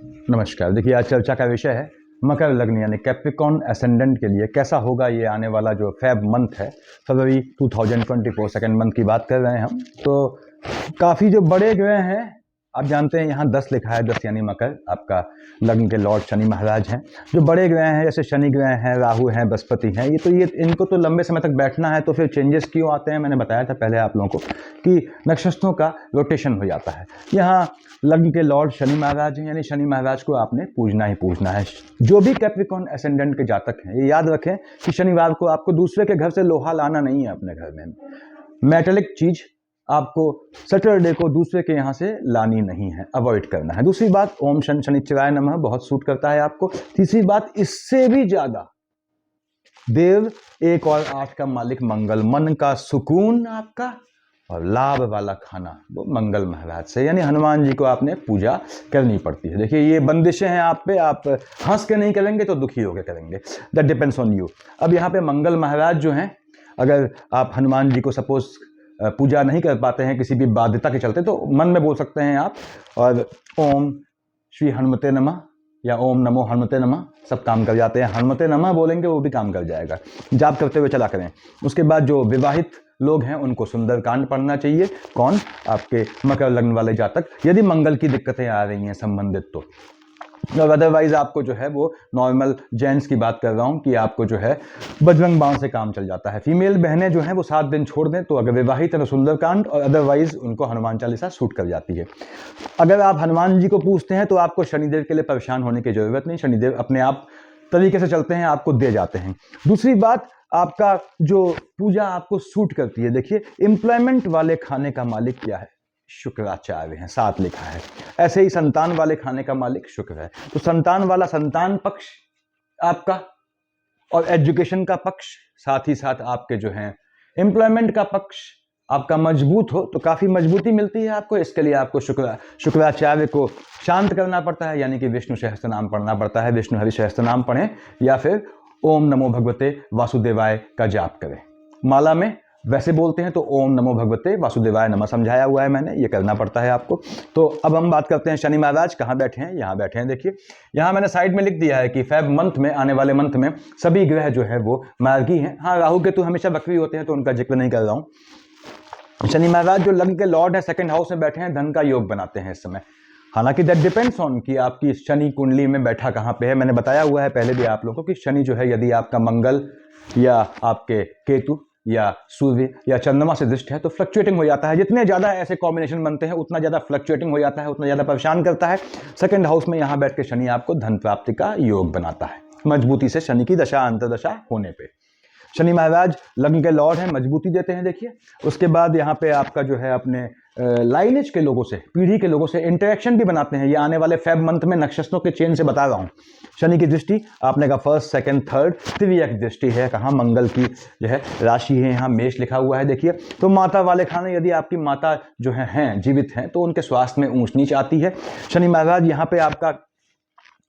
नमस्कार। देखिए, आज चर्चा का विषय है मकर लग्न यानी कैप्रिकॉर्न एसेंडेंट के लिए कैसा होगा ये आने वाला जो फेब मंथ है, फरवरी 2024 सेकेंड मंथ की बात कर रहे हैं हम। तो काफ़ी जो बड़े ग्रह हैं, आप जानते हैं यहाँ 10 लिखा है, 10 यानी मकर आपका लग्न के लॉर्ड शनि महाराज हैं। जो बड़े ग्रह हैं जैसे शनि ग्रह हैं, राहु हैं, बृहस्पति हैं, ये इनको तो लंबे समय तक बैठना है, तो फिर चेंजेस क्यों आते हैं मैंने बताया था पहले आप लोगों को कि नक्षत्रों का रोटेशन हो जाता है। यहाँ लग्न के लॉर्ड शनि महाराज हैं, यानी शनि महाराज को आपने पूजना ही पूजना है। जो भी कैप्रिकॉर्न एसेंडेंट के जातक हैं, ये याद रखें कि शनिवार को आपको दूसरे के घर से लोहा लाना नहीं है अपने घर में। मेटेलिक चीज आपको सैटरडे को दूसरे के यहाँ से लानी नहीं है, अवॉइड करना है। दूसरी बात, ओम शन शनिश्चराय नमः बहुत सूट करता है आपको। तीसरी बात, इससे भी ज्यादा देव 1 और 8 का मालिक मंगल, मन का सुकून आपका और लाभ वाला खाना वो मंगल महाराज से, यानी हनुमान जी को आपने पूजा करनी पड़ती है। देखिए, ये बंदिशें हैं आप पे, आप हंस के नहीं करेंगे तो दुखी होकर करेंगे, दैट डिपेंड्स ऑन यू। अब यहाँ पे मंगल महाराज जो हैं, अगर आप हनुमान जी को सपोज पूजा नहीं कर पाते हैं किसी भी बाध्यता के चलते, तो मन में बोल सकते हैं आप, और ओम श्री हनुमते नमः या ओम नमो हनुमते नमः, सब काम कर जाते हैं। हनुमते नमः बोलेंगे वो भी काम कर जाएगा, जाप करते हुए चला करें। उसके बाद जो विवाहित लोग हैं उनको सुंदरकांड पढ़ना चाहिए। कौन? आपके मकर लग्न वाले जातक, यदि मंगल की दिक्कतें आ रही हैं संबंधित तो। और अदरवाइज आपको जो है वो नॉर्मल जेंट्स की बात कर रहा हूँ कि आपको जो है बजरंग बाण से काम चल जाता है। फीमेल बहनें जो हैं वो 7 दिन छोड़ दें, तो अगर विवाहित है तो सुंदरकांड, और अदरवाइज उनको हनुमान चालीसा सूट कर जाती है। अगर आप हनुमान जी को पूछते हैं तो आपको शनिदेव के लिए परेशान होने की जरूरत नहीं, शनिदेव अपने आप तरीके से चलते हैं, आपको दे जाते हैं। दूसरी बात, आपका जो पूजा आपको सूट करती है, देखिए एम्प्लॉयमेंट वाले खाने का मालिक क्या है? शुक्राचार्य हैं, 7 लिखा है। ऐसे ही संतान वाले खाने का मालिक शुक्र है, तो संतान वाला संतान पक्ष आपका और एजुकेशन का पक्ष, साथ ही साथ आपके जो है एम्प्लॉयमेंट का पक्ष आपका मजबूत हो तो काफी मजबूती मिलती है आपको। इसके लिए आपको शुक्राचार्य को शांत करना पड़ता है, यानी कि विष्णु सहस्त्र नाम पढ़ना पड़ता है। विष्णु हरि सहस्त्र नाम पढ़ें या फिर ओम नमो भगवते वासुदेवाय का जाप करें। माला में वैसे बोलते हैं तो ओम नमो भगवते वासुदेवाय नमः समझाया हुआ है मैंने, ये करना पड़ता है आपको। तो अब हम बात करते हैं शनि महाराज कहाँ बैठे हैं। यहाँ बैठे हैं, देखिए यहाँ मैंने साइड में लिख दिया है कि फेब मंथ में, आने वाले मंथ में सभी ग्रह जो है वो मार्गी हैं। हाँ, राहु केतु हमेशा वक्री होते हैं तो उनका जिक्र नहीं कर रहा हूँ। शनि महाराज जो लग्न के लॉर्ड है, सेकंड हाउस में बैठे हैं, धन का योग बनाते हैं इस समय। हालांकि दैट डिपेंड्स ऑन कि आपकी शनि कुंडली में बैठा कहाँ पे है। मैंने बताया हुआ है पहले भी आप लोगों को कि शनि जो है, यदि आपका मंगल या आपके केतु या सूर्य या चंद्रमा से दृष्ट है तो फ्लक्चुएटिंग हो जाता है। जितने ज्यादा ऐसे कॉम्बिनेशन बनते हैं उतना ज्यादा फ्लक्चुएटिंग हो जाता है, उतना ज्यादा परेशान करता है। सेकंड हाउस में यहां बैठ के शनि आपको धन प्राप्ति का योग बनाता है, मजबूती से शनि की दशा अंतर्दशा होने पे। शनि महाराज लग्न के लॉर्ड हैं, मजबूती देते हैं। देखिए उसके बाद यहाँ पे आपका जो है अपने लाइनेज के लोगों से, पीढ़ी के लोगों से इंटरेक्शन भी बनाते हैं। ये आने वाले फेब मंथ में नक्षत्रों के चेन से बता रहा हूँ। शनि की दृष्टि आपने का फर्स्ट, सेकंड, थर्ड, तृतीयक दृष्टि है। कहाँ? मंगल की जो है राशि है, यहाँ मेष लिखा हुआ है। देखिए, तो माता वाले खाने, यदि आपकी माता जो हैं जीवित हैं तो उनके स्वास्थ्य में ऊंच नीच आती है। शनि महाराज यहाँ पे आपका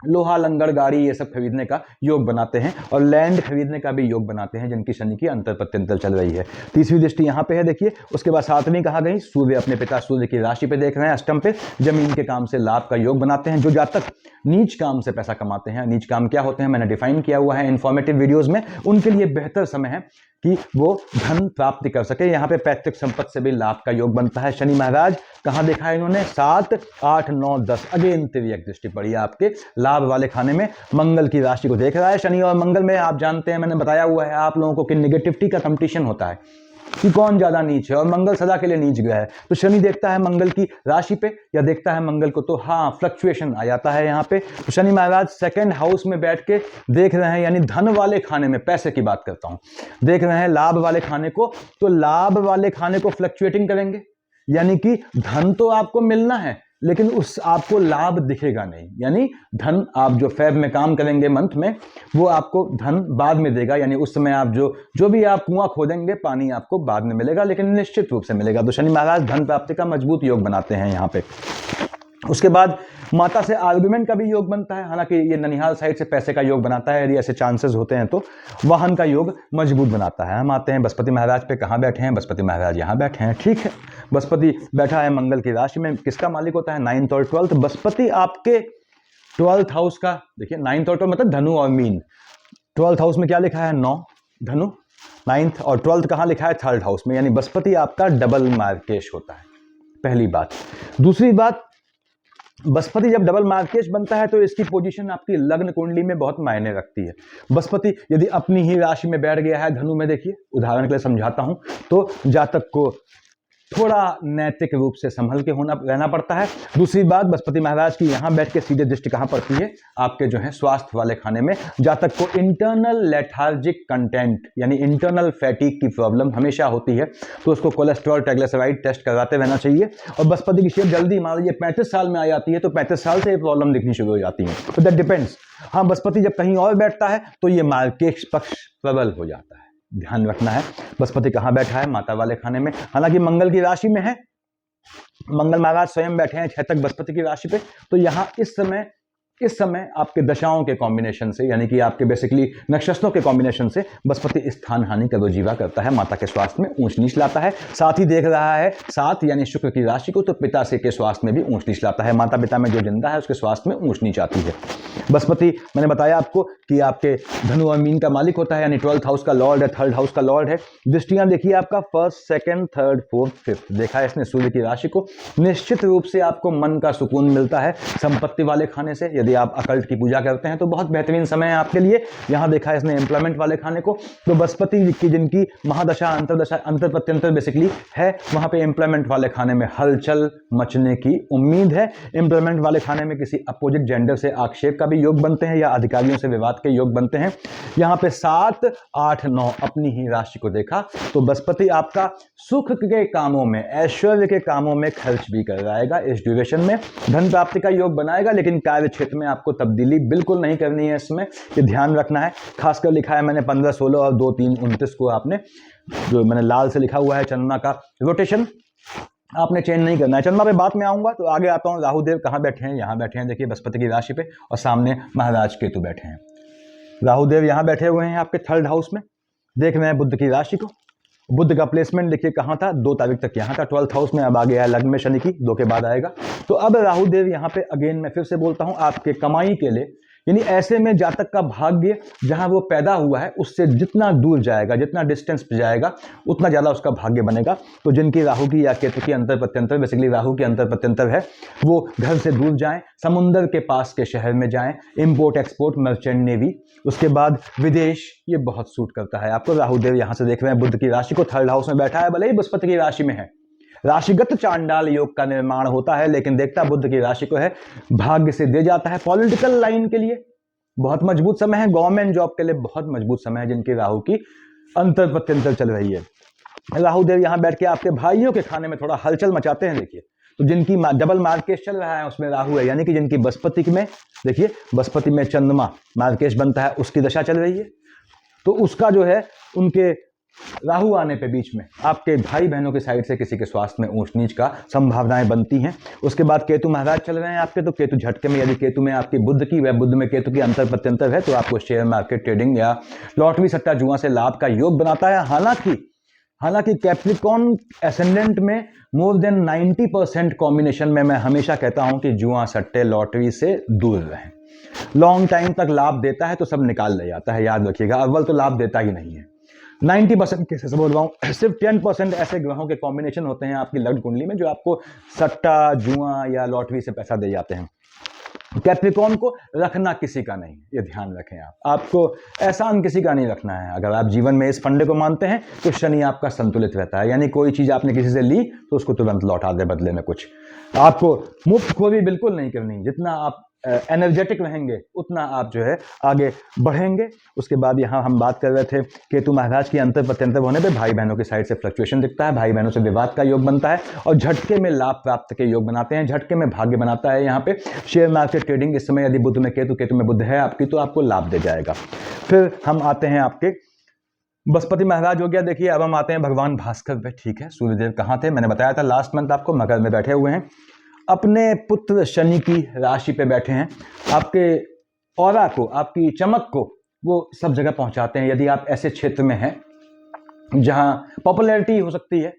लोहा, लंगड़, गाड़ी ये सब खरीदने का योग बनाते हैं, और लैंड खरीदने का भी योग बनाते हैं जिनकी शनि की अंतरपत्यंतर चल रही है। तीसरी दृष्टि यहाँ पे है, देखिए। उसके बाद 7वीं कहाँ गई? सूर्य अपने पिता सूर्य की राशि पे देख रहे हैं, अष्टम पे। जमीन के काम से लाभ का योग बनाते हैं। जो जातक नीच काम से पैसा कमाते हैं, नीच काम क्या होते हैं मैंने डिफाइन किया हुआ है इन्फॉर्मेटिव वीडियोज में, उनके लिए बेहतर समय है कि वो धन प्राप्ति कर सके। यहाँ पे पैतृक संपत्ति से भी लाभ का योग बनता है। शनि महाराज कहाँ देखा है इन्होंने? 7, 8, 9, 10, अगेन तृतीयक दृष्टि पड़ी आपके लाभ वाले खाने में, मंगल की राशि को देख रहा है। शनि और मंगल में आप जानते हैं, मैंने बताया हुआ है आप लोगों को कि निगेटिविटी का कंपटीशन होता है कि कौन ज्यादा नीच है, और मंगल सदा के लिए नीच गया है। तो शनि देखता है मंगल की राशि पे या देखता है मंगल को, तो हाँ फ्लक्चुएशन आ जाता है यहाँ पे। तो शनि महाराज सेकंड हाउस में बैठ के देख रहे हैं, यानी धन वाले खाने में, पैसे की बात करता हूं, देख रहे हैं लाभ वाले खाने को। तो लाभ वाले खाने को फ्लक्चुएटिंग करेंगे, यानी कि धन तो आपको मिलना है लेकिन उस आपको लाभ दिखेगा नहीं। यानी धन आप जो फेब में काम करेंगे मंथ में, वो आपको धन बाद में देगा, यानी उस समय आप जो भी आप कुआं खोदेंगे पानी आपको बाद में मिलेगा, लेकिन निश्चित रूप से मिलेगा। तो शनि महाराज धन प्राप्ति का मजबूत योग बनाते हैं यहाँ पे। उसके बाद माता से आर्गुमेंट का भी योग बनता है, हालांकि ये ननिहाल साइड से पैसे का योग बनाता है, यदि ऐसे चांसेस होते हैं तो वाहन का योग मजबूत बनाता है। हम आते हैं बृहस्पति महाराज पे, कहाँ बैठे हैं? बृहस्पति महाराज यहाँ बैठे हैं, ठीक है। बृहस्पति बैठा है मंगल की राशि में, किसका मालिक होता है? 9th और 12th। बृहस्पति आपके 12th हाउस का देखिए, 9th और 12 मतलब धनु और मीन। 12th हाउस में क्या लिखा है? 9 धनु, 9th, और 12th कहाँ लिखा है? 3rd हाउस में, यानी बृहस्पति आपका डबल मार्केश होता है, पहली बात। दूसरी बात, बृहस्पति जब डबल मार्केश बनता है तो इसकी पोजीशन आपकी लग्न कुंडली में बहुत मायने रखती है। बृहस्पति यदि अपनी ही राशि में बैठ गया है धनु में, देखिए उदाहरण के लिए समझाता हूं, तो जातक को थोड़ा नैतिक रूप से संभल के रहना पड़ता है। दूसरी बात, बृहस्पति महाराज की यहाँ बैठ के सीधे दृष्टि कहाँ पड़ती है? आपके जो है स्वास्थ्य वाले खाने में। जातक को इंटरनल लेथार्जिक कंटेंट यानी इंटरनल फैटिक की प्रॉब्लम हमेशा होती है, तो उसको कोलेस्ट्रॉल ट्राइग्लिसराइड टेस्ट करवाते रहना चाहिए। और बृहस्पति की शेप जल्दी मान लीजिए 35 साल में आ जाती है, तो 35 साल से ये प्रॉब्लम दिखनी शुरू हो जाती है, तो दैट डिपेंड्स। हाँ, बृहस्पति जब कहीं और बैठता है तो ये मार्केश पक्ष प्रबल हो जाता है, ध्यान रखना है। बृहस्पति कहाँ बैठा है? माता वाले खाने में, हालांकि मंगल की राशि में है, मंगल महाराज स्वयं बैठे हैं छेतक बृहस्पति की राशि पे, तो यहाँ इस समय आपके दशाओं के कॉम्बिनेशन से, यानी कि आपके बेसिकली नक्षत्रों के कॉम्बिनेशन से बृहस्पति स्थान हानि का रोजीवा करता है, माता के स्वास्थ्य में ऊंच नीच लाता है। साथ ही देख रहा है 7 यानी शुक्र की राशि को, तो पिता से के स्वास्थ्य में भी ऊंच नीच लाता है। माता पिता में जो जिंदा है उसके स्वास्थ्य में ऊंच नीच आती है। बृहस्पति मैंने बताया आपको कि आपके धनु और मीन का मालिक होता है, यानी 12th हाउस का लॉर्ड है, 3rd हाउस का लॉर्ड है। दृष्टियां देखिए आपका 1st, 2nd, 3rd, 4th, 5th देखा है इसने सूर्य की राशि को। निश्चित रूप से आपको मन का सुकून मिलता है संपत्ति वाले खाने से। यदि आप अकल्ट की पूजा करते हैं तो बहुत बेहतरीन समय है आपके लिए। यहाँ देखा है इसने एम्प्लॉयमेंट वाले खाने को, तो बृहस्पति की जिनकी महादशा अंतरदशा अंतर प्रत्यंतर बेसिकली है, वहां पे एम्प्लॉयमेंट वाले खाने में हलचल मचने की उम्मीद है। एम्प्लॉयमेंट वाले खाने में किसी अपोजिट जेंडर से आक्षेप का भी योग बनते हैं या अधिकारियों से विवाद के योग बनते हैं। यहाँ पे 7, 8, 9 अपनी ही राशि को देखा, तो बृहस्पति आपका सुख के कामों में, ऐश्वर्य के कामों में खर्च भी कराएगा इस ड्यूरेशन में। धन प्राप्ति का योग बनाएगा, लेकिन कार्य क्षेत्र में आपको तब्दीली बिल्कुल नहीं करनी है इसमें, ये ध्यान रखना है। खासकर लिखा है मैंने 15, 16 और 2, 3, 29 को आपने, जो मैंने लाल से लिखा हुआ है चंद्रमा का रोटेशन, आपने चेंज नहीं करना है। चंद्रमा पे बात में आऊंगा, तो आगे आता हूं। राहुदेव कहाँ बैठे हैं? यहाँ बैठे हैं, देखिए बृहस्पति की राशि पे, और सामने महाराज केतु बैठे हैं। राहुदेव यहाँ बैठे हुए हैं आपके 3rd हाउस में, देख रहे हैं बुध की राशि को। बुध का प्लेसमेंट देखिए कहाँ था? 2 तारीख तक यहाँ था 12th हाउस में, अब आ गया है लग्न में शनि की, 2 के बाद आएगा। तो अब राहुदेव यहाँ पे अगेन मैं फिर से बोलता हूँ, आपके कमाई के लिए, यानी ऐसे में जातक का भाग्य जहां वो पैदा हुआ है उससे जितना दूर जाएगा, जितना डिस्टेंस पे जाएगा, उतना ज़्यादा उसका भाग्य बनेगा। तो जिनकी राहु की या केतु की अंतर प्रत्यंतर, बेसिकली राहु की अंतर प्रत्यंतर है, वो घर से दूर जाएं, समुंदर के पास के शहर में जाएं, इंपोर्ट एक्सपोर्ट, मर्चेंट नेवी, उसके बाद विदेश, ये बहुत सूट करता है आपको। राहुदेव यहाँ से देख रहे हैं बुध की राशि को, 3rd हाउस में बैठा है, भले ही बृहस्पति की राशि में है। राशिगत चांडाल योग का निर्माण होता है, लेकिन देखता बुध की राशि को है, भाग्य से दे जाता है। पॉलिटिकल लाइन के लिए बहुत मजबूत समय है, गवर्नमेंट जॉब के लिए बहुत मजबूत समय है, जिनकी राहु की अंतर प्रत्यंतर चल रही है। राहुदेव यहाँ बैठ के आपके भाइयों के खाने में थोड़ा हलचल मचाते हैं। देखिए, तो जिनकी डबल मार्केश चल रहा है उसमें राहु है, यानी कि जिनकी बृहस्पति में, देखिए बृहस्पति में चंद्रमा मार्केश बनता है, उसकी दशा चल रही है, तो उसका जो है उनके राहु आने पे बीच में आपके भाई बहनों की साइड से किसी के स्वास्थ्य में ऊंच नीच का संभावनाएं बनती हैं। उसके बाद केतु महाराज चल रहे हैं आपके, तो केतु झटके में, यदि केतु में आपकी बुध की व बुध में केतु की अंतर प्रत्यंतर है, तो आपको शेयर मार्केट ट्रेडिंग या लॉटरी सट्टा जुआ से लाभ का योग बनाता है। हालांकि कैप्रिकॉन एसेंडेंट में मोर देन 90% कॉम्बिनेशन में मैं हमेशा कहता हूं कि जुआ सट्टे लॉटरी से दूर रहें। लॉन्ग टाइम तक लाभ देता है तो सब निकाल ले जाता है, याद रखिएगा। अव्वल तो लाभ देता ही नहीं है। 90% केसेस बोल रहा हूँ, सिर्फ 10% ऐसे ग्रहों के कॉम्बिनेशन होते हैं आपकी लग्न कुंडली में जो आपको सट्टा जुआ या लॉटरी से पैसा दे जाते हैं। कैप्रिकॉन को रखना किसी का नहीं, ये ध्यान रखें आप, आपको एहसान किसी का नहीं रखना है। अगर आप जीवन में इस फंडे को मानते हैं तो शनि आपका संतुलित रहता है, यानी कोई चीज आपने किसी से ली तो उसको तुरंत लौटा दे बदले में कुछ। आपको मुफ्त खोरी बिल्कुल नहीं करनी, जितना आप एनर्जेटिक रहेंगे उतना आप जो है आगे बढ़ेंगे। उसके बाद यहाँ हम बात कर रहे थे केतु महाराज की अंतर प्रत्यंतर होने पे भाई बहनों की साइड से फ्लक्चुएशन दिखता है, भाई बहनों से विवाद का योग बनता है और झटके में लाभ प्राप्त के योग बनाते हैं, झटके में भाग्य बनाता है। यहाँ पे शेयर मार्केट ट्रेडिंग इस समय यदि बुध में केतु, केतु में बुध है आपकी, तो आपको लाभ दे जाएगा। फिर हम आते हैं आपके बृहस्पति महाराज हो गया। देखिए अब हम आते हैं भगवान भास्कर पे। ठीक है, सूर्यदेव कहाँ थे? मैंने बताया था लास्ट मंथ आपको, मकर में बैठे हुए हैं, अपने पुत्र शनि की राशि पे बैठे हैं। आपके ऑरा को, आपकी चमक को वो सब जगह पहुंचाते हैं। यदि आप ऐसे क्षेत्र में हैं जहां पॉपुलैरिटी हो सकती है,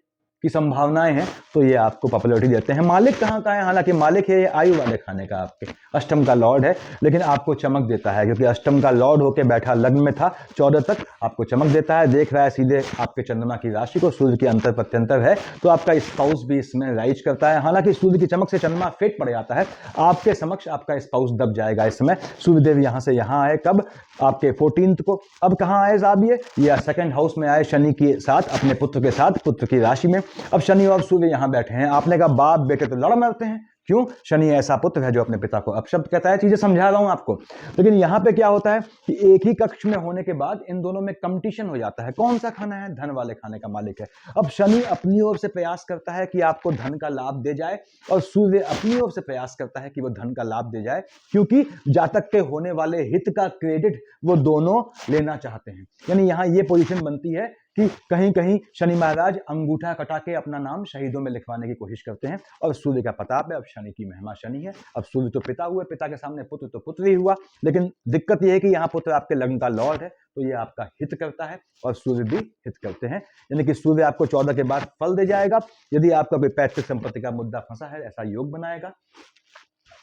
की संभावनाएं हैं, तो ये आपको पॉपुलैरिटी देते हैं। मालिक कहाँ का है, हालांकि मालिक है ये आयु वाले खाने का, आपके अष्टम का लॉर्ड है, लेकिन आपको चमक देता है क्योंकि अष्टम का लॉर्ड होकर बैठा लग्न में था 14 तक, आपको चमक देता है। देख रहा है सीधे आपके चंद्रमा की राशि को, सूर्य की अंतर प्रत्यंतर है, तो आपका स्पाउस भी इसमें राइज करता है। हालांकि सूर्य की चमक से चंद्रमा फेट पड़ जाता है, आपके समक्ष आपका स्पाउस दब जाएगा। इस समय सूर्यदेव यहां से यहां आए, कब, आपके 14 को। अब कहां आए साहब, ये सेकंड हाउस में आए शनि के साथ, अपने पुत्र के साथ, पुत्र की राशि में। अब शनि और सूर्य यहां बैठे हैं। आपने कहा बाप बेटे तो लड़ मरते हैं, क्यों? शनि ऐसा पुत्र है जो अपने पिता को अपशब्द कहता है। चीजें समझा रहा हूं आपको, लेकिन यहां पे क्या होता है कि एक ही कक्ष में होने के बाद इन दोनों में कंपटीशन हो जाता है, कौन सा खाना है, धन वाले खाने का मालिक है। अब शनि अपनी ओर से प्रयास करता है कि आपको धन का लाभ दे जाए, और सूर्य अपनी ओर से प्रयास करता है कि वो धन का लाभ दे जाए, क्योंकि जातक के होने वाले हित का क्रेडिट वो दोनों लेना चाहते हैं। यानी यहां ये पोजीशन बनती है कि कहीं कहीं शनि महाराज अंगूठा कटा के अपना नाम शहीदों में लिखवाने की कोशिश करते हैं, और सूर्य का प्रताप है। अब शनि की महिमा शनि है, अब सूर्य तो पिता हुए, पिता के सामने पुत्र तो पुत्र ही हुआ, लेकिन दिक्कत यह है कि यहाँ पुत्र आपके लग्न का लॉर्ड है, तो ये आपका हित करता है, और सूर्य भी हित करते हैं। यानी कि सूर्य आपको 14 के बाद फल दे जाएगा। यदि आपका कोई पैतृक संपत्ति का मुद्दा फंसा है, ऐसा योग बनाएगा।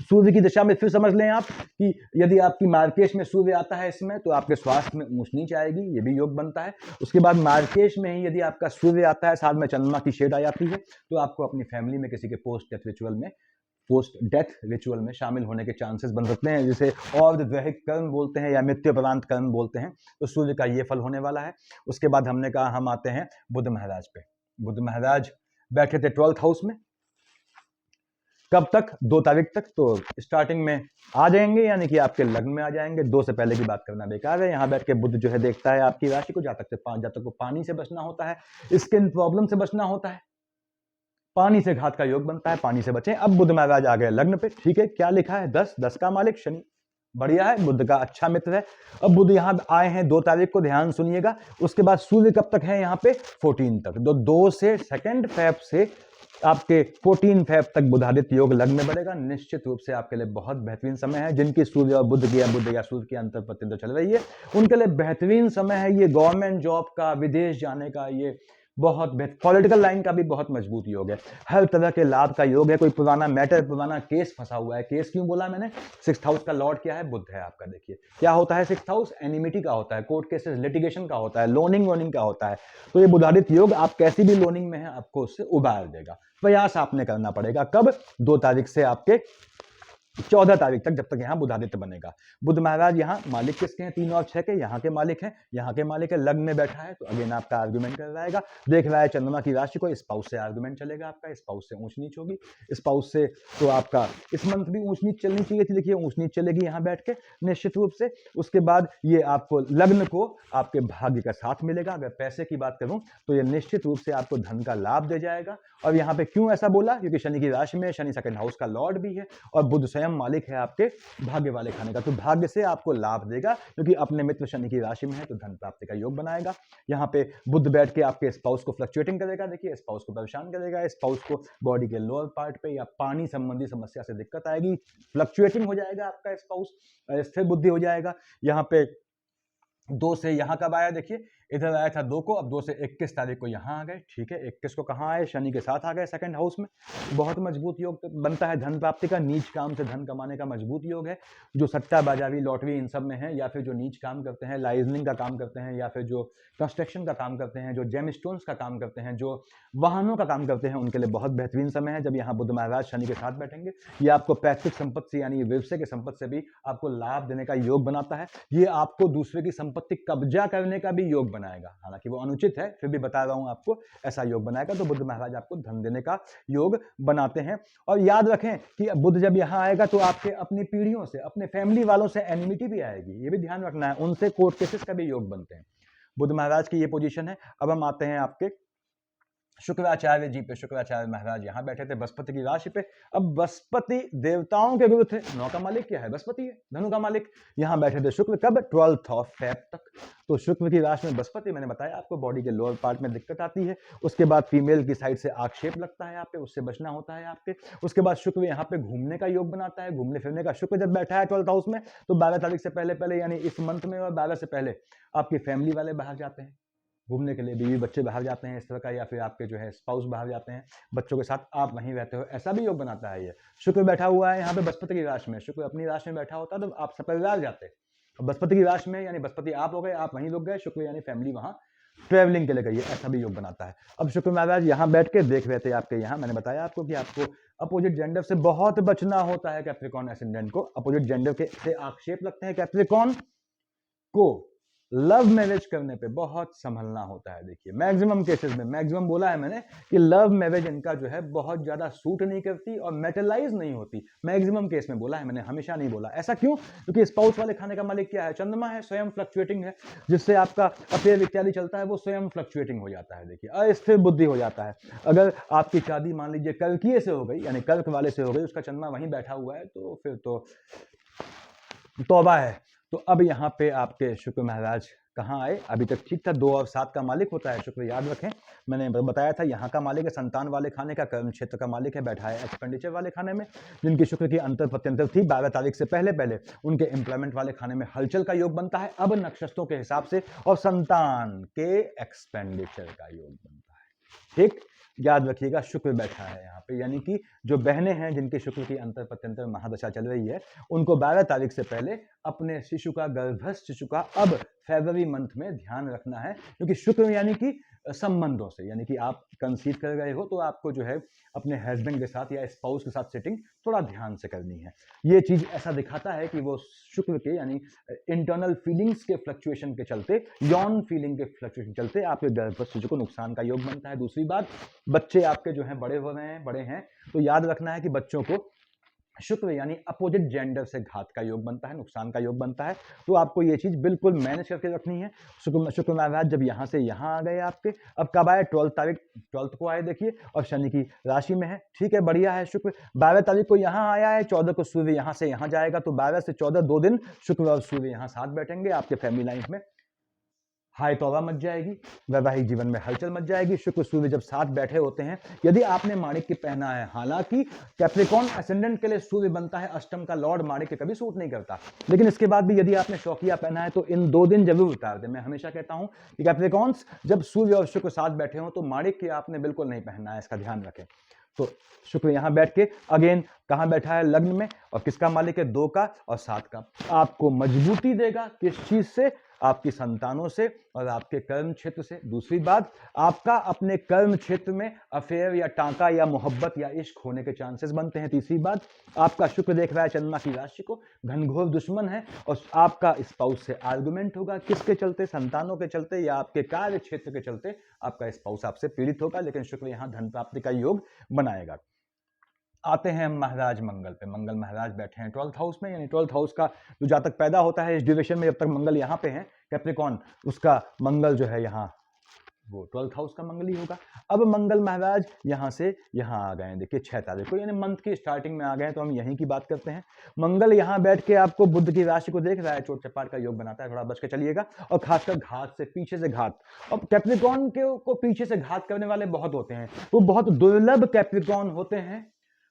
सूर्य की दिशा में फिर समझ लें आप कि यदि आपकी मार्केश में सूर्य आता है इसमें, तो आपके स्वास्थ्य में ऊंच नीच आएगी, ये भी योग बनता है। उसके बाद मार्केश में ही यदि आपका सूर्य आता है, साथ में चंद्रमा की शेड आ जाती है, तो आपको अपनी फैमिली में किसी के पोस्ट डेथ रिचुअल में शामिल होने के चांसेस बन सकते हैं, जिसे और दैहिक कर्म बोलते हैं या मृत्युपरांत कर्म बोलते हैं। तो सूर्य का ये फल होने वाला है। उसके बाद हमने कहा हम आते हैं बुध महाराज पे। बुध महाराज बैठे थे 12th हाउस में, कब तक, 2 तारीख तक। तो स्टार्टिंग में आ जाएंगे, यानी कि आपके लग्न में आ जाएंगे। 2 से पहले की बात करना बेकार है। यहाँ बैठ के बुध जो है देखता है आपकी राशि को, जातक को पानी से बचना होता है, स्किन प्रॉब्लम से बचना होता है, पानी से घात का योग बनता है, पानी से बचें। अब बुध महाराज आ गए लग्न पे, ठीक है, क्या लिखा है, 10 का मालिक शनि, बढ़िया है, बुध का अच्छा मित्र है। अब बुध यहां आए हैं 2 तारीख को, ध्यान सुनिएगा। उसके बाद सूर्य कब तक है यहाँ पे, 14 तक। 2 से 2 फेब से आपके 14 फेब तक बुधादित्य योग लग्न में बढ़ेगा। निश्चित रूप से आपके लिए बहुत बेहतरीन समय है। जिनकी सूर्य और बुध या सूर्य की अंतर प्रत्यंतर चल रही है, उनके लिए बेहतरीन समय है। ये गवर्नमेंट जॉब का, विदेश जाने का, ये बहुत पॉलिटिकल लाइन का भी बहुत मजबूत योग है। हर तरह के लाभ का योग है। कोई पुराना मैटर, पुराना केस फंसा हुआ है, केस क्यों बोला मैंने, 6th हाउस का लॉर्ड क्या है, बुध है आपका। देखिए क्या होता है, 6th हाउस एनिमिटी का होता है, कोर्ट केसेस, लिटिगेशन का होता है, लोनिंग का होता है। तो ये बुधादित्य योग, आप कैसी भी लोनिंग में है, आपको उससे उबार देगा। प्रयास आपने करना पड़ेगा। कब, 2 तारीख से आपके 14 तारीख तक, जब तक यहाँ बुधादित्य बनेगा। बुध महाराज यहाँ मालिक किसके हैं, 3 और 6 के, यहाँ के मालिक हैं, यहाँ के मालिक है, लग्न में बैठा है, तो अगेन आपका आर्गुमेंट कर रहेगा। देख रहा है चंद्रमा की राशि को, स्पाउस से आर्गुमेंट चलेगा आपका, स्पाउस से ऊंच नीच होगी, स्पाउस से तो आपका इस मंथ भी ऊंच नीच चलनी चाहिए थी, देखिए ऊंच नीच चलेगी यहाँ बैठ के निश्चित रूप से। उसके बाद ये आपको लग्न को आपके भाग्य का साथ मिलेगा। अगर पैसे की बात करूं तो ये निश्चित रूप से आपको धन का लाभ दे जाएगा। और यहाँ पे क्यों ऐसा बोला, क्योंकि शनि की राशि में, शनि 2nd हाउस का लॉर्ड भी है, और बुध स्वयं मालिक है आपके भाग्य वाले खाने का, तो भाग्य से आपको लाभ देगा, क्योंकि अपने मित्र शनि की राशि में है, तो धन प्राप्ति का योग बनाएगा। यहाँ पे बुध बैठ के आपके स्पाउस को फ्लक्चुएटिंग करेगा, देखिए स्पाउस को परेशान करेगा, स्पाउस को बॉडी के लोअर पार्ट पे या पानी संबंधी समस्या से दिक्कत आएगी, फ्लक्चुएटिंग हो जाएगा आपका स्पाउस, स्थिर बुद्धि हो जाएगा। यहाँ पे 2 से यहाँ कब आया, देखिए इधर आया था 2 को, अब 2 से 21 तारीख को यहाँ आ गए, ठीक है। 21 को कहाँ आए, शनि के साथ आ गए 2nd हाउस में। बहुत मजबूत योग बनता है धन प्राप्ति का, नीच काम से धन कमाने का मजबूत योग है। जो सट्टा बाजारी, लॉटरी, इन सब में है, या फिर जो नीच काम करते हैं, लाइजनिंग का काम करते हैं, या फिर जो कंस्ट्रक्शन का काम करते हैं, जो जेम स्टोन्स का काम करते हैं, जो वाहनों का काम करते हैं, उनके लिए बहुत बेहतरीन समय है जब यहाँ बुध महाराज शनि के साथ बैठेंगे। ये आपको पैतृक संपत्ति से, यानी व्यवसाय की संपत्ति से भी आपको लाभ देने का योग बनाता है। ये आपको दूसरे की संपत्ति कब्जा करने का भी योग बनाएगा, हालांकि वो अनुचित है, फिर भी बता रहा हूं आपको, ऐसा योग बनाएगा। तो बुध महाराज आपको धन देने का योग बनाते हैं। और याद रखें कि बुध जब यहां आएगा तो आपके अपनी पीढ़ियों से, अपने फैमिली वालों से एनिमिटी भी आएगी, ये भी ध्यान रखना है, उनसे कोर्ट केसेस का भी योग बनते हैं। बुध महाराज की ये पोजीशन है। अब हम आते हैं आपके शुक्राचार्य जी पे। शुक्राचार्य महाराज यहाँ बैठे थे बृहस्पति की राशि पे। अब बृहस्पति देवताओं के गुरु थे, 9 का मालिक क्या है, बृहस्पति है, धनु का मालिक। यहाँ बैठे थे शुक्र, कब, 12th ऑफ फेब तक। तो शुक्र की राशि में बृहस्पति, मैंने बताया आपको बॉडी के लोअर पार्ट में दिक्कत आती है। उसके बाद फीमेल की साइड से आक्षेप लगता है यहाँ पे, उससे बचना होता है आपके। उसके बाद शुक्र यहाँ पे घूमने का योग बनाता है, घूमने फिरने का। शुक्र जब बैठा है 12th हाउस में, तो 12 तारीख से पहले यानी इस मंथ में, और 12 से पहले आपकी फैमिली वाले बाहर जाते हैं, घूमने के लिए बीवी बच्चे बाहर जाते हैं इस तरह का, या फिर आपके जो है स्पाउस बाहर जाते हैं बच्चों के साथ, आप वहीं रहते हो, ऐसा भी योग बनाता है ये। शुक्र बैठा हुआ है यहाँ पे बृहस्पति की राशि में, शुक्र अपनी राशि में बैठा होता तो आप सपरिवार जाते। बृहस्पति की राशि में यानी बृहस्पति आप हो गए, आप वहीं रुक गए, शुक्र यानी फैमिली वहां ट्रेवलिंग के लिए गई है, ऐसा भी योग बनाता है। अब शुक्र महाराज यहाँ बैठ के देख रहे थे आपके यहाँ, मैंने बताया आपको कि आपको अपोजिट जेंडर से बहुत बचना होता है। कैप्रिकॉन एसेंडेंट को अपोजिट जेंडर के से आक्षेप लगते हैं। कैप्रिकॉन को लव मैरिज करने पे बहुत संभलना होता है। देखिए मैक्सिमम केसेस में, मैक्सिमम बोला है मैंने कि लव मैरिज इनका जो है बहुत ज्यादा सूट नहीं करती और मेटलाइज नहीं होती। मैक्सिमम केस में बोला है मैंने, हमेशा नहीं बोला। ऐसा क्यों? क्योंकि स्पाउस वाले खाने का मालिक क्या है? चंद्रमा है, स्वयं फ्लक्चुएटिंग है, जिससे आपका अफेयर इत्यादि चलता है वो स्वयं फ्लक्चुएटिंग हो जाता है। देखिए अस्थिर बुद्धि हो जाता है। अगर आपकी शादी मान लीजिए कर्कीय से हो गई, यानी कर्क वाले से हो गई, उसका चंद्रमा वहीं बैठा हुआ है, तो फिर तो तौबा है। तो अब यहाँ पे आपके शुक्र महाराज कहाँ आए? अभी तक ठीक था, 2 और 7 का मालिक होता है शुक्र, याद रखें। मैंने बताया था यहाँ का मालिक है संतान वाले खाने का, कर्म क्षेत्र का मालिक है, बैठा है एक्सपेंडिचर वाले खाने में। जिनकी शुक्र की अंतर प्रत्यंतर थी 12 तारीख से पहले पहले उनके एम्प्लॉयमेंट वाले खाने में हलचल का योग बनता है अब नक्षत्रों के हिसाब से, और संतान के एक्सपेंडिचर का योग बनता है। ठीक, याद रखिएगा शुक्र बैठा है यहाँ पे, यानी कि जो बहनें हैं जिनके शुक्र की अंतर प्रत्यंतर महादशा चल रही है, उनको 12 तारीख से पहले अपने शिशु का, गर्भस्थ शिशु का अब फरवरी मंथ में ध्यान रखना है। क्योंकि शुक्र यानी कि संबंधों से, यानी कि आप कंसीव कर गए हो तो आपको जो है अपने हस्बैंड के साथ या स्पाउस के साथ सेटिंग थोड़ा ध्यान से करनी है। ये चीज ऐसा दिखाता है कि वो शुक्र के यानी इंटरनल फीलिंग्स के फ्लक्चुएशन के चलते, यौन फीलिंग के फ्लक्चुएशन के चलते आपके गर्भस्थ शिशु को नुकसान का योग बनता है। दूसरी बात, बच्चे आपके जो है बड़े हो रहे हैं, बड़े हैं, तो याद रखना है कि बच्चों को शुक्र यानी अपोजिट जेंडर से घात का योग बनता है, नुकसान का योग बनता है। तो आपको ये चीज बिल्कुल मैनेज करके रखनी है। शुक्र महाराज जब यहां से यहां आ गए आपके, अब कब आए? 12 तारीख, 12 को आए देखिए, और शनि की राशि में है। ठीक है, बढ़िया है। शुक्र 12 तारीख को यहां आया है, 14 को सूर्य यहां से यहां जाएगा, तो 12 से 14 2 दिन शुक्र और सूर्य यहां साथ बैठेंगे। आपके फैमिली लाइफ में हाय तौबा मच जाएगी, वैवाहिक जीवन में हलचल मच जाएगी। शुक्र सूर्य जब साथ बैठे होते हैं, यदि आपने माणिक्य पहना है, हालांकि कैप्रिकॉन एसेंडेंट के लिए सूर्य बनता है अष्टम का लॉर्ड, माणिक्य कभी सूट नहीं करता, लेकिन इसके बाद भी यदि आपने शौकिया पहना है तो इन 2 दिन जरूर उतार दें। मैं हमेशा कहता हूं कि कैप्रिकॉन्स जब सूर्य और शुक्र साथ बैठे हो तो माणिक्य आपने बिल्कुल नहीं पहनना है, इसका ध्यान रखें। तो शुक्र यहां बैठ के अगेन कहां बैठा है? लग्न में, और किसका मालिक है? 2 का और 7 का। आपको मजबूती देगा किस चीज से? आपकी संतानों से और आपके कर्म क्षेत्र से। दूसरी बात, आपका अपने कर्म क्षेत्र में अफेयर या टांका या मोहब्बत या इश्क होने के चांसेस बनते हैं। तीसरी बात, आपका शुक्र देख रहा है चंद्रमा की राशि को, घनघोर दुश्मन है, और आपका स्पाउस से आर्गुमेंट होगा। किसके चलते? संतानों के चलते या आपके कार्य क्षेत्र के चलते आपका स्पाउस आपसे पीड़ित होगा, लेकिन शुक्र यहां धन प्राप्ति का योग बनाएगा। आते हैं महाराज मंगल पे। मंगल महाराज बैठे हैं 12th हाउस में, यानी 12th हाउस का जो जातक पैदा होता है इस ड्यूरेशन में, जब तक मंगल यहाँ पे है कैप्रिकॉन, उसका मंगल जो है यहाँ वो 12th हाउस का मंगल ही होगा। अब मंगल महाराज यहाँ से यहाँ आ गए हैं, देखिए 6 तारीख को, यानी मंथ की स्टार्टिंग में आ गए हैं, तो हम यहीं की बात करते हैं। मंगल यहाँ बैठ के आपको बुध की राशि को देख रहा है, चोट चपाट का योग बनाता है, थोड़ा बच के चलिएगा, और खासकर घात से, पीछे से घात। और कैप्रिकॉन को पीछे से घात करने वाले बहुत होते हैं, वो बहुत दुर्लभ कैप्रिकॉन होते हैं,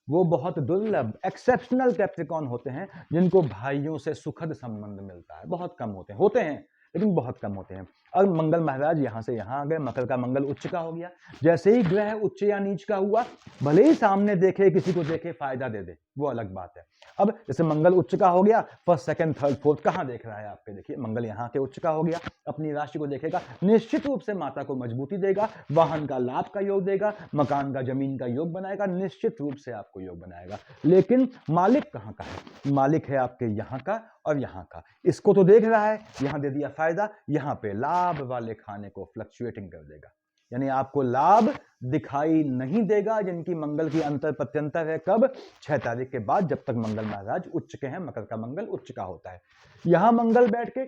वो बहुत दुर्लभ एक्सेप्शनल कैप्रिकॉन होते हैं, जिनको भाइयों से सुखद संबंध मिलता है। बहुत कम होते हैं लेकिन बहुत कम होते हैं। अब मंगल महाराज यहां से यहां आ गए, मकर का मंगल उच्च का हो गया। जैसे ही ग्रह उच्च या नीच का हुआ, भले ही सामने देखे, किसी को देखे, फायदा दे दे, वो अलग बात है। अब जैसे मंगल उच्च का हो गया, फर्स्ट सेकंड थर्ड फोर्थ कहां देख रहा है आपके? देखिए मंगल यहाँ के उच्च का हो गया, अपनी राशि को देखेगा, निश्चित रूप से माता को मजबूती देगा, वाहन का लाभ का योग देगा, मकान का, जमीन का योग बनाएगा, निश्चित रूप से आपको योग बनाएगा। लेकिन मालिक कहां का है? मालिक है आपके यहाँ का और यहाँ का। इसको तो देख रहा है, यहां दे दिया फायदा, यहां पे लाभ वाले खाने को फ्लक्चुएटिंग कर देगा, यानी आपको लाभ दिखाई नहीं देगा, जिनकी मंगल की अंतर प्रत्यंतर है। कब? 6 तारीख के बाद, जब तक मंगल महाराज उच्च के हैं। मकर का मंगल उच्च का होता है। यहां मंगल बैठ के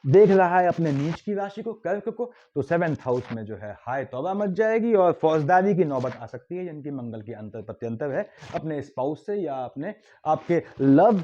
देख रहा है अपने नीच की राशि को, कर्क को, तो 7th हाउस में जो है हाय तौबा मच जाएगी और फौजदारी की नौबत आ सकती है, जिनकी मंगल की अंतर प्रत्यंतर है अपने स्पाउस से, या अपने आपके लव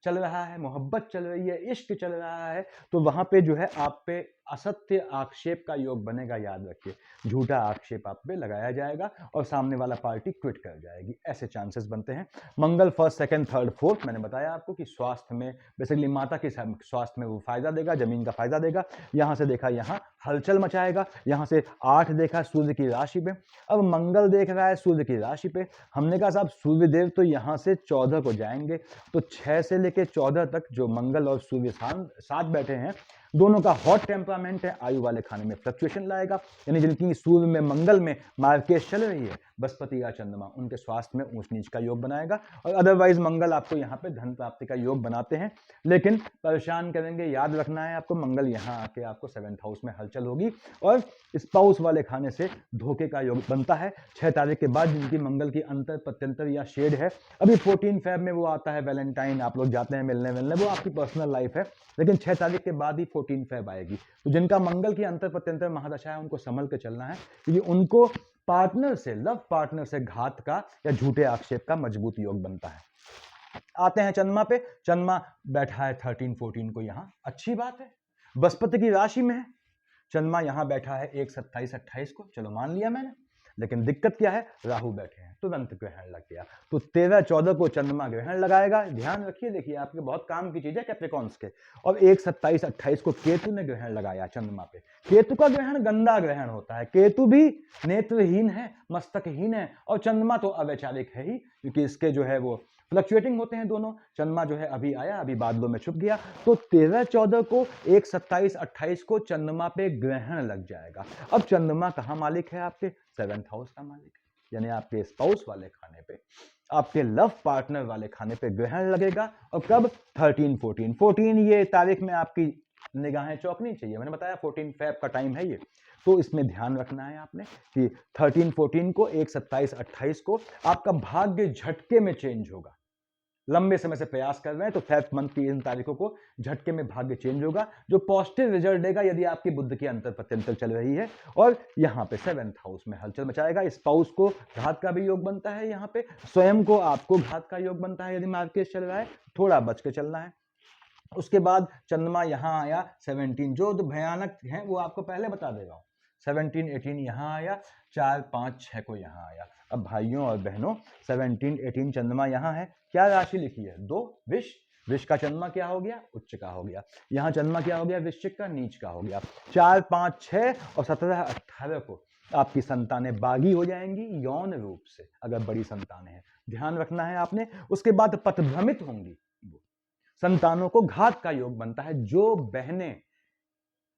चल रहा है, मोहब्बत चल रही है, इश्क चल रहा है, तो वहां पे जो है आप पे असत्य आक्षेप का योग बनेगा, याद रखिए। झूठा आक्षेप आप पे लगाया जाएगा और सामने वाला पार्टी क्विट कर जाएगी, ऐसे चांसेस बनते हैं। मंगल फर्स्ट, सेकंड, थर्ड, फोर्थ, मैंने बताया आपको कि स्वास्थ्य में, बेसिकली माता के स्वास्थ्य में वो फायदा देगा, जमीन का फायदा देगा। यहां से देखा यहां हलचल मचाएगा, यहां से 8 देखा सूर्य की राशि पे, अब मंगल देख रहा है सूर्य की राशि पे। हमने कहा साहब सूर्यदेव तो यहां से 14 को जाएंगे, तो 6 से लेकर 14 तक जो मंगल और सूर्य साथ बैठे हैं, दोनों का हॉट टेम्परामेंट है, आयु वाले खाने में फ्लक्चुएशन लाएगा। यानी जिनकी सूर्य में मंगल में मार्केट चल रही है, बृहस्पति या चंद्रमा, उनके स्वास्थ्य में ऊंच नीच का योग बनाएगा। और अदरवाइज मंगल आपको यहाँ पे धन प्राप्ति का योग बनाते हैं, लेकिन परेशान करेंगे। याद रखना है आपको, मंगल यहाँ आके आपको 7th हाउस में हलचल होगी और स्पाउस वाले खाने से धोखे का योग बनता है। 6 तारीख के बाद जिनकी मंगल की अंतर प्रत्यंतर या शेड है, अभी 14 फेब में वो आता है वैलेंटाइन, आप लोग जाते हैं मिलने मिलने, वो आपकी पर्सनल लाइफ है, लेकिन 6 तारीख के बाद ही 14 फेब आएगी। तो जिनका मंगल की अंतर प्रत्यंतर महादशा है, उनको संभल के चलना है, क्योंकि उनको पार्टनर से, लव पार्टनर से घात का या झूठे आक्षेप का मजबूत योग बनता है। आते हैं चंद्रमा पे। चंद्रमा बैठा है 13, 14 को, यहां अच्छी बात है, बृहस्पति की राशि में है। चंद्रमा यहां बैठा है 1, 27, 28 को, चलो मान लिया मैंने, लेकिन दिक्कत क्या है, राहु बैठे हैं, तुरंत ग्रहण लग गया। तो 13, 14 को चंद्रमा ग्रहण लगाएगा, ध्यान रखिए, देखिए आपके बहुत काम की चीज है कैप्रिकॉन्स के। और 1, 27, 28 को केतु ने ग्रहण लगाया चंद्रमा पे। केतु का ग्रहण गंदा ग्रहण होता है, केतु भी नेत्रहीन है, मस्तकहीन है, और चंद्रमा तो अवैचारिक है ही, क्योंकि इसके जो है वो फ्लक्चुएटिंग होते हैं दोनों। चंद्रमा जो है अभी आया, अभी बादलों में छुप गया, तो 13, 14 को, 1, 27, 28 को चंद्रमा पे ग्रहण लग जाएगा। अब चंद्रमा कहां मालिक है, आपके 7th हाउस का मालिक है, यानी आपके स्पाउस वाले खाने पे, आपके लव पार्टनर वाले खाने पे ग्रहण लगेगा। और कब, 13, 14, 14 ये तारीख में आपकी निगाहें चौंकनी चाहिए, मैंने बताया 14 फेब का टाइम है ये, तो इसमें ध्यान रखना है आपने कि 13, 14 को, 1, 27, 28 को आपका भाग्य झटके में चेंज होगा। लंबे समय से प्रयास कर रहे हैं तो फेब मंथ की इन तारीखों को झटके में भाग्य चेंज होगा, जो पॉजिटिव रिजल्ट देगा यदि आपकी बुद्ध की अंतर प्रत्यंतर चल रही है। और यहाँ पे 7th हाउस में हलचल मचाएगा। स्पाउस को घात का भी योग बनता है, यहाँ पे स्वयं को, आपको घात का योग बनता है। यदि मार्केट चल रहा है, थोड़ा बच के चलना है। उसके बाद चंद्रमा यहाँ आया 17, जो भयानक है वो आपको पहले बता दे रहा हूं। 17, 18 यहाँ आया, 4, 5, 6 को यहाँ आया। अब भाइयों और बहनों, 17, 18 चंद्रमा यहाँ है, क्या राशि लिखी है, 2, विष। विष का चंद्रमा क्या हो गया, उच्च का हो गया। यहाँ चंद्रमा क्या हो गया, वृश्चिक का नीच का हो गया। 4, 5, 6 और 17, 18 को आपकी संतानें बागी हो जाएंगी यौन रूप से, अगर बड़ी संतानें हैं, ध्यान रखना है आपने। उसके बाद पथभ्रमित होंगी, संतानों को घात का योग बनता है। जो बहनें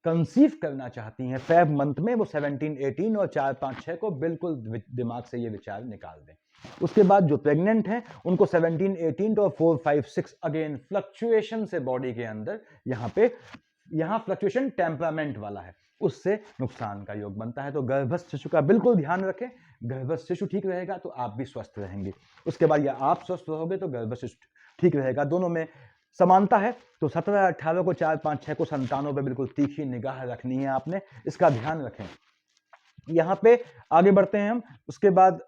कंसीव करना चाहती हैं फेब मंथ में, वो 17, 18 और 4, 5, 6 को बिल्कुल दिमाग से ये विचार निकाल दें। उसके बाद जो प्रेग्नेंट हैं उनको 17, 18 और 4, 5, 6 अगेन फ्लक्चुएशन से बॉडी के अंदर, यहाँ फ्लक्चुएशन टेम्परामेंट वाला है, उससे नुकसान का योग बनता है। तो गर्भस्थ शिशु का बिल्कुल ध्यान रखें, गर्भस्थ शिशु ठीक रहेगा तो आप भी स्वस्थ रहेंगे। उसके बाद या आप स्वस्थ रहोगे तो गर्भस्थ शिशु ठीक रहेगा, दोनों में समानता है। तो 17, 18 को, 4, 5, 6 को संतानों पे बिल्कुल तीखी निगाह रखनी है आपने, इसका ध्यान रखें। यहां पे आगे बढ़ते हैं हम। उसके बाद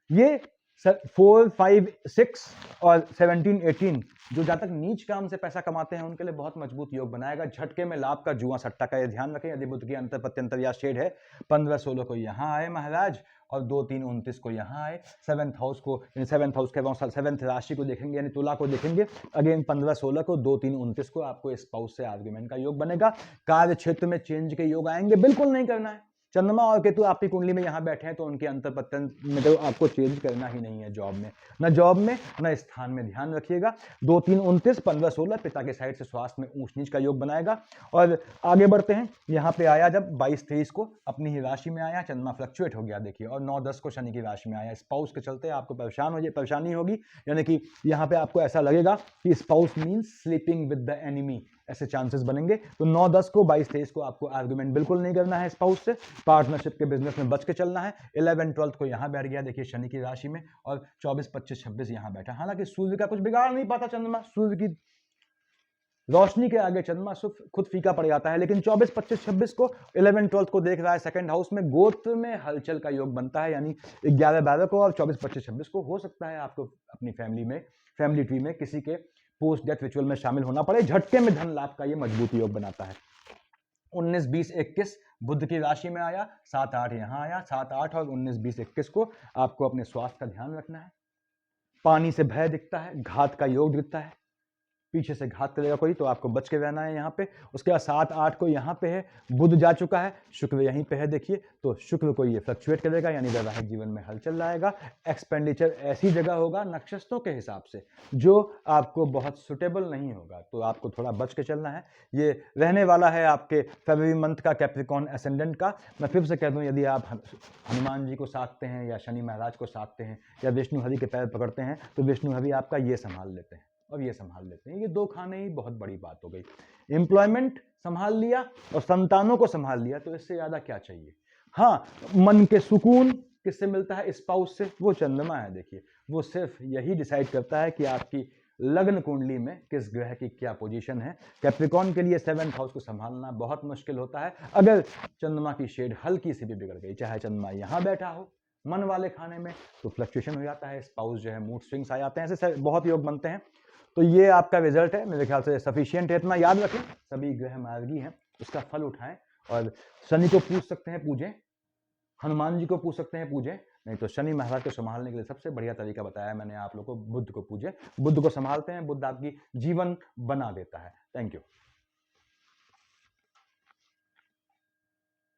ये 4, 5, 6 और 17, 18 जो जहां तक नीच काम से पैसा कमाते हैं उनके लिए बहुत मजबूत योग बनाएगा। झटके में लाभ का, जुआ सट्टा का, ये ध्यान रखें। यदि बुध की अंतर प्रत्यंतर या शेड है, 15, 16 को यहां आए महाराज, और 2, 3, 29 को यहाँ आए। 7th हाउस को, 7th हाउस के 7th राशि को देखेंगे, यानी तुला को देखेंगे, अगेन 15, 16 को, 2, 3, 29 को आपको स्पाउस से आर्ग्यूमेंट का योग बनेगा। कार्य क्षेत्र में चेंज के योग आएंगे, बिल्कुल नहीं करना है। चंद्रमा और केतु आपकी कुंडली में यहाँ बैठे हैं तो उनके अंतर प्रत्यंतर में तो आपको चेंज करना ही नहीं है, जॉब में, न जॉब में न स्थान में, ध्यान रखिएगा। 2, 3, 29, 15, 16 पिता के साइड से स्वास्थ्य में ऊंच नीच का योग बनाएगा। और आगे बढ़ते हैं। यहाँ पे आया जब 22, 23 को अपनी ही राशि में आया, चंद्रमा फ्लक्चुएट हो गया देखिए, और 9, 10 को शनि की राशि में आया। स्पाउस के चलते आपको परेशानी होगी, यानी कि यहाँ पे आपको ऐसा लगेगा कि spouse means sleeping with the enemy, ऐसे चांसेस बनेंगे। तो 9, 10 को, 22, 23 को आपको आर्गुमेंट बिल्कुल नहीं करना है स्पाउस से, पार्टनरशिप के बिजनेस में बच के चलना है। 11, 12 को यहाँ बैठ गया देखिए शनि की राशि में, और 24, 25, 26 यहाँ बैठा। हालांकि सूर्य का कुछ बिगाड़ नहीं पाता चंद्रमा, सूर्य की रोशनी के आगे चंद्रमा खुद फीका पड़ जाता है। लेकिन 24, 25, 26 को, 11, 12 को देख रहा है 2nd हाउस में, गोत्र में हलचल का योग बनता है, यानी 11, 12 को और 24, 25, 26 को हो सकता है आपको अपनी फैमिली ट्री में किसी के पोस्ट डेथ रिचुअल में शामिल होना पड़े। झटके में धन लाभ का ये मजबूत योग बनाता है। 19, 20, 21 बुध की राशि में आया, 7, 8 यहाँ आया, 7, 8 और 19, 20, 21 को आपको अपने स्वास्थ्य का ध्यान रखना है। पानी से भय दिखता है, घात का योग दिखता है, पीछे से घात करेगा कोई तो आपको बच के रहना है यहाँ पे। उसके बाद 7, 8 को यहाँ पे है, बुध जा चुका है, शुक्र यहीं पे है देखिए, तो शुक्र को ये फ्लक्चुएट करेगा, यानी वैवाहिक जीवन में हलचल लाएगा। एक्सपेंडिचर ऐसी जगह होगा नक्षत्रों के हिसाब से जो आपको बहुत सुटेबल नहीं होगा, तो आपको थोड़ा बच के चलना है। ये रहने वाला है आपके फरवरी मंथ का कैप्रिकॉर्न एसेंडेंट का। मैं फिर से कह दूं, यदि आप हनुमान जी को साधते हैं या शनि महाराज को साधते हैं या विष्णु हरि के पैर पकड़ते हैं, तो विष्णु हरि आपका ये संभाल लेते हैं और ये संभाल लेते हैं। ये 2 खाने ही बहुत बड़ी बात हो गई। एम्प्लॉयमेंट संभाल लिया और संतानों को संभाल लिया, तो इससे ज्यादा क्या चाहिए। हाँ, मन के सुकून किससे मिलता है, स्पाउस से, वो चंद्रमा है देखिए, वो सिर्फ यही डिसाइड करता है कि आपकी लग्न कुंडली में किस ग्रह की क्या पोजीशन है। कैप्रिकॉर्न के लिए 7th हाउस को संभालना बहुत मुश्किल होता है। अगर चंद्रमा की शेड हल्की सी भी बिगड़ गई, चाहे चंद्रमा यहां बैठा हो मन वाले खाने में, तो फ्लक्चुएशन हो जाता है, स्पाउस जो है मूड स्विंग्स आ जाते हैं, ऐसे बहुत योग बनते हैं। तो ये आपका रिजल्ट है, मेरे ख्याल से सफिशियंट है। इतना याद रखें, सभी ग्रह मार्गी हैं, उसका फल उठाएं और शनि को पूछ सकते हैं पूजें, हनुमान जी को पूछ सकते हैं पूजें, नहीं तो शनि महाराज को संभालने के लिए सबसे बढ़िया तरीका बताया मैंने आप लोगों को, बुद्ध को पूजें। बुद्ध को संभालते हैं, बुद्ध आपकी जीवन बना देता है। Thank you.